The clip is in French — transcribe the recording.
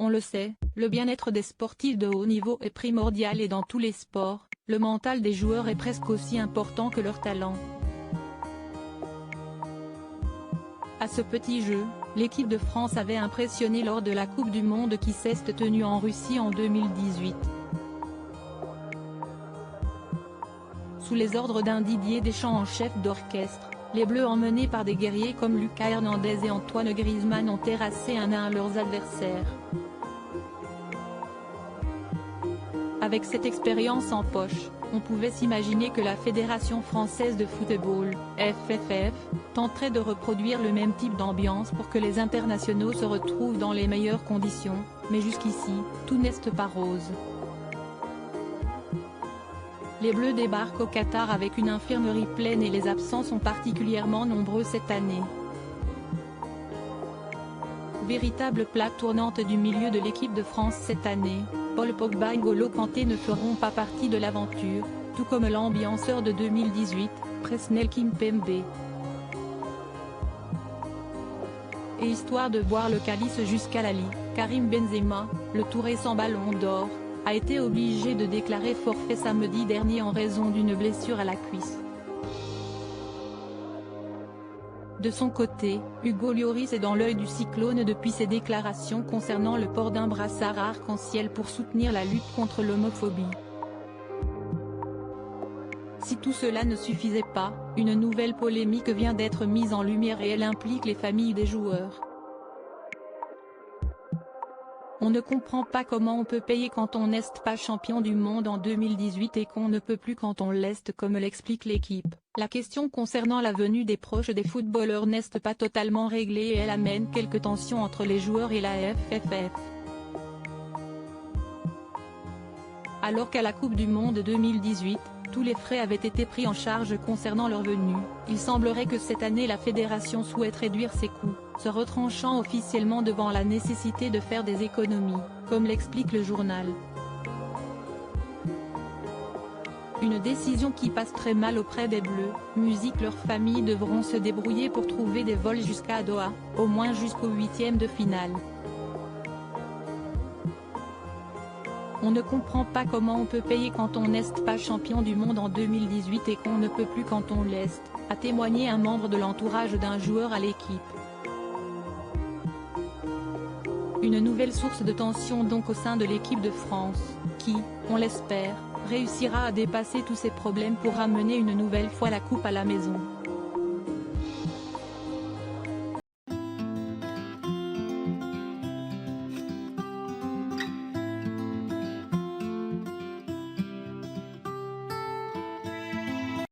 le sait, le bien-être des sportifs de haut niveau est primordial et dans tous les sports, le mental des joueurs est presque aussi important que leur talent. À ce petit jeu, l'équipe de France avait impressionné lors de la Coupe du Monde qui s'est tenue en Russie en 2018. Sous les ordres d'un Didier Deschamps en chef d'orchestre, les Bleus emmenés par des guerriers comme Lucas Hernandez et Antoine Griezmann ont terrassé un à un leurs adversaires. Avec cette expérience en poche, on pouvait s'imaginer que la Fédération française de football, FFF, tenterait de reproduire le même type d'ambiance pour que les internationaux se retrouvent dans les meilleures conditions, mais jusqu'ici, tout n'est pas rose. Les Bleus débarquent au Qatar avec une infirmerie pleine et les absents sont particulièrement nombreux cette année. Véritable plaque tournante du milieu de l'équipe de France cette année, Paul Pogba et N'Golo Kanté ne feront pas partie de l'aventure, tout comme l'ambianceur de 2018, Presnel Kimpembe. Et histoire de boire le calice jusqu'à la lie, Karim Benzema, le tout récent ballon d'or, a été obligé de déclarer forfait samedi dernier en raison d'une blessure à la cuisse. De son côté, Hugo Lloris est dans l'œil du cyclone depuis ses déclarations concernant le port d'un brassard arc-en-ciel pour soutenir la lutte contre l'homophobie. Si tout cela ne suffisait pas, une nouvelle polémique vient d'être mise en lumière et elle implique les familles des joueurs. On ne comprend pas comment on peut payer quand on n'est pas champion du monde en 2018 et qu'on ne peut plus quand on l'est comme l'explique l'équipe. La question concernant la venue des proches des footballeurs n'est pas totalement réglée et elle amène quelques tensions entre les joueurs et la FFF. Alors qu'à la Coupe du Monde 2018, tous les frais avaient été pris en charge concernant leur venue, il semblerait que cette année la fédération souhaite réduire ses coûts, se retranchant officiellement devant la nécessité de faire des économies, comme l'explique le journal. Une décision qui passe très mal auprès des Bleus, musique leurs familles devront se débrouiller pour trouver des vols jusqu'à Doha, au moins jusqu'au 8e de finale. On ne comprend pas comment on peut payer quand on n'est pas champion du monde en 2018 et qu'on ne peut plus quand on l'est, a témoigné un membre de l'entourage d'un joueur à l'équipe. Une nouvelle source de tension donc au sein de l'équipe de France, qui, on l'espère, réussira à dépasser tous ces problèmes pour ramener une nouvelle fois la coupe à la maison.